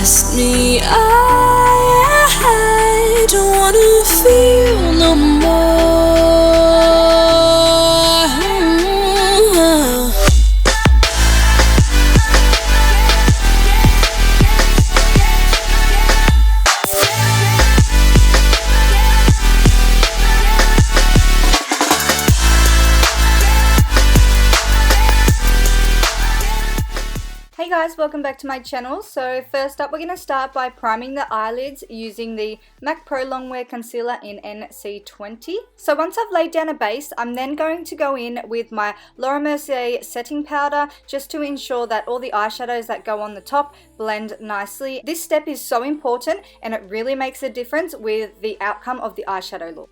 trust me, I don't wanna feel no more. Hey guys, welcome back to my channel. So first up, we're going to start by priming the eyelids using the MAC Pro Longwear Concealer in NC20. So once I've laid down a base, I'm then going to go in with my Laura Mercier setting powder just to ensure that all the eyeshadows that go on the top blend nicely. This step is so important and it really makes a difference with the outcome of the eyeshadow look.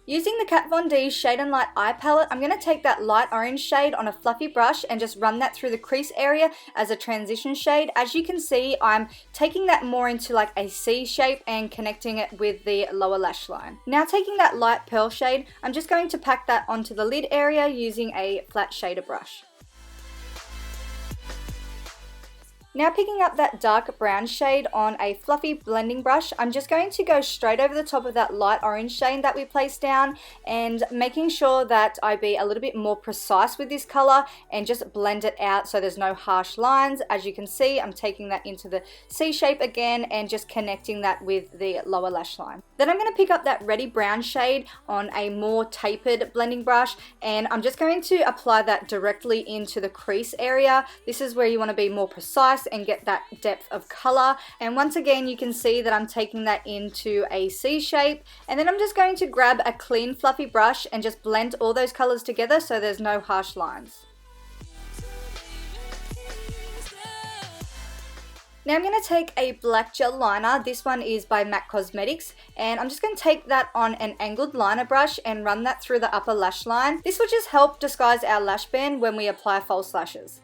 Using the Kat Von D Shade and Light eye palette, I'm going to take that light orange shade on a fluffy brush and just run that through the crease area as a transition shade. As you can see, I'm taking that more into like a C shape and connecting it with the lower lash line. Now taking that light pearl shade, I'm just going to pack that onto the lid area using a flat shader brush. Now picking up that dark brown shade on a fluffy blending brush, I'm just going to go straight over the top of that light orange shade that we placed down and making sure that I be a little bit more precise with this color and just blend it out so there's no harsh lines. As you can see, I'm taking that into the C shape again and just connecting that with the lower lash line. Then I'm going to pick up that reddy brown shade on a more tapered blending brush and I'm just going to apply that directly into the crease area. This is where you want to be more precise and get that depth of color. And once again, you can see that I'm taking that into a C shape, and then I'm just going to grab a clean fluffy brush and just blend all those colors together so there's no harsh lines. Now I'm going to take a black gel liner. This one is by MAC Cosmetics, and I'm just going to take that on an angled liner brush and run that through the upper lash line. This will just help disguise our lash band when we apply false lashes.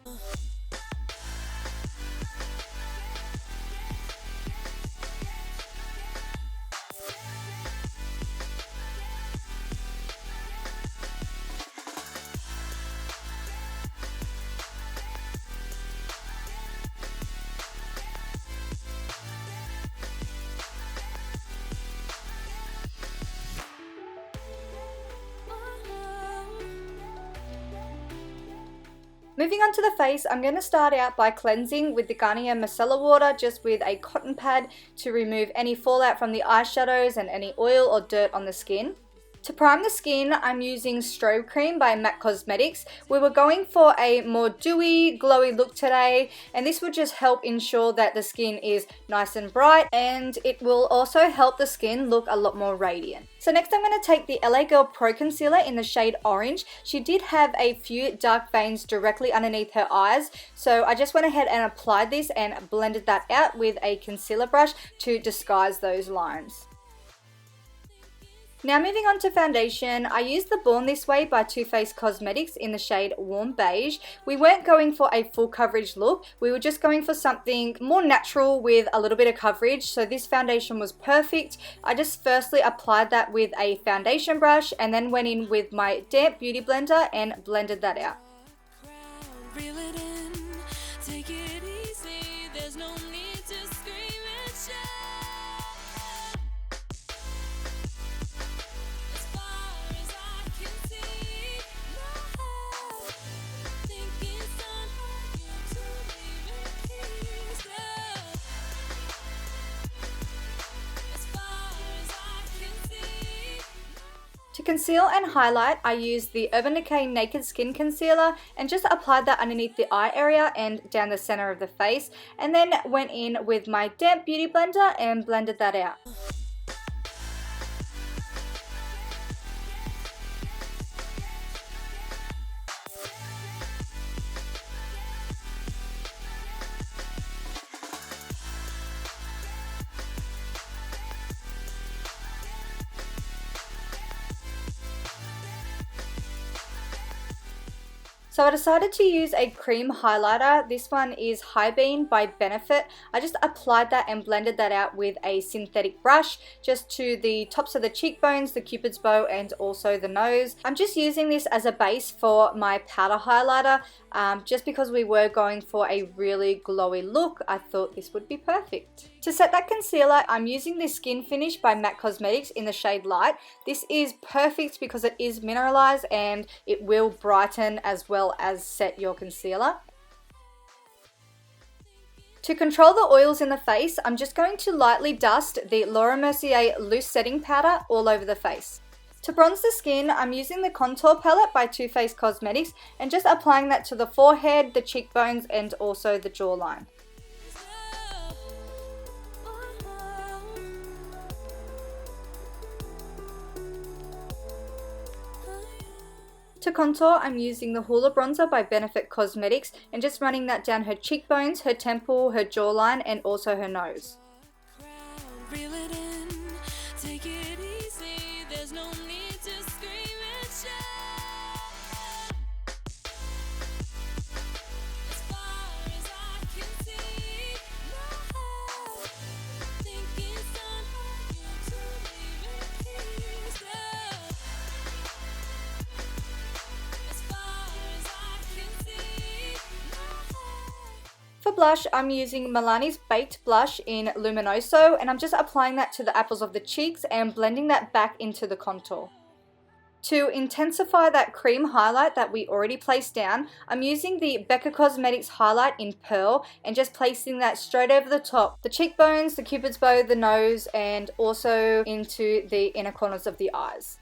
Moving on to the face, I'm going to start out by cleansing with the Garnier Micellar Water just with a cotton pad to remove any fallout from the eyeshadows and any oil or dirt on the skin. To prime the skin, I'm using Strobe Cream by MAC Cosmetics. We were going for a more dewy, glowy look today, and this will just help ensure that the skin is nice and bright, and it will also help the skin look a lot more radiant. So next I'm going to take the LA Girl Pro Concealer in the shade Orange. She did have a few dark veins directly underneath her eyes, so I just went ahead and applied this and blended that out with a concealer brush to disguise those lines. Now moving on to foundation, I used the Born This Way by Too Faced Cosmetics in the shade Warm Beige. We weren't going for a full coverage look, we were just going for something more natural with a little bit of coverage, so this foundation was perfect. I just firstly applied that with a foundation brush and then went in with my damp beauty blender and blended that out. To conceal and highlight, I used the Urban Decay Naked Skin Concealer and just applied that underneath the eye area and down the center of the face, and then went in with my damp beauty blender and blended that out. So I decided to use a cream highlighter. This one is High Beam by Benefit. I just applied that and blended that out with a synthetic brush just to the tops of the cheekbones, the cupid's bow, and also the nose. I'm just using this as a base for my powder highlighter. Just because we were going for a really glowy look, I thought this would be perfect. To set that concealer, I'm using this Skin Finish by MAC Cosmetics in the shade Light. This is perfect because it is mineralized and it will brighten as well as set your concealer. To control the oils in the face, I'm just going to lightly dust the Laura Mercier Loose Setting Powder all over the face. To bronze the skin, I'm using the Contour Palette by Too Faced Cosmetics and just applying that to the forehead, the cheekbones, and also the jawline. To contour, I'm using the Hoola Bronzer by Benefit Cosmetics and just running that down her cheekbones, her temple, her jawline, and also her nose. For blush, I'm using Milani's Baked Blush in Luminoso, and I'm just applying that to the apples of the cheeks and blending that back into the contour. To intensify that cream highlight that we already placed down, I'm using the Becca Cosmetics highlight in Pearl and just placing that straight over the top, the cheekbones, the cupid's bow, the nose, and also into the inner corners of the eyes.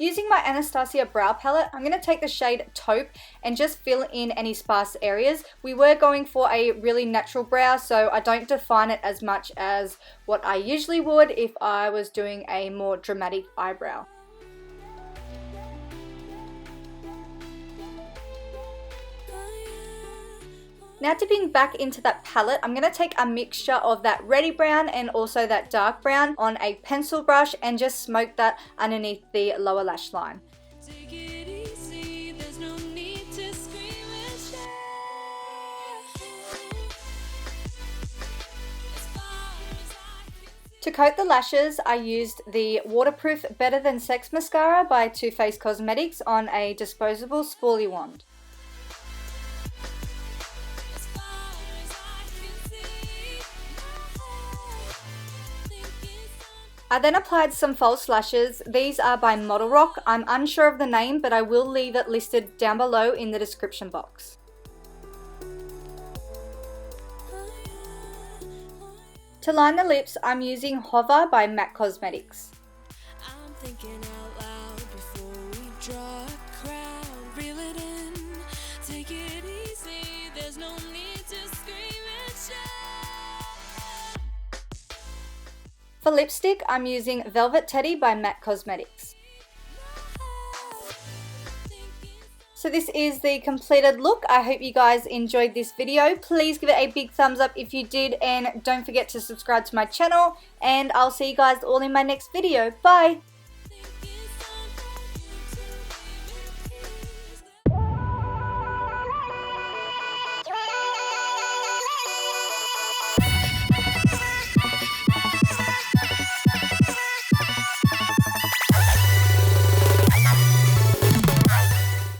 Using my Anastasia brow palette, I'm going to take the shade Taupe and just fill in any sparse areas. We were going for a really natural brow, so I don't define it as much as what I usually would if I was doing a more dramatic eyebrow. Now dipping back into that palette, I'm going to take a mixture of that reddy brown and also that dark brown on a pencil brush and just smoke that underneath the lower lash line. To coat the lashes, I used the Waterproof Better Than Sex Mascara by Too Faced Cosmetics on a disposable spoolie wand. I then applied some false lashes. These are by Model Rock. I'm unsure of the name, but I will leave it listed down below in the description box. To line the lips, I'm using Hover by MAC Cosmetics. I'm thinking out loud before we draw a crowd. Reel it in, take it easy, there's no need to scream and shout. For lipstick, I'm using Velvet Teddy by MAC Cosmetics. So this is the completed look. I hope you guys enjoyed this video. Please give it a big thumbs up if you did, and don't forget to subscribe to my channel, and I'll see you guys all in my next video. Bye!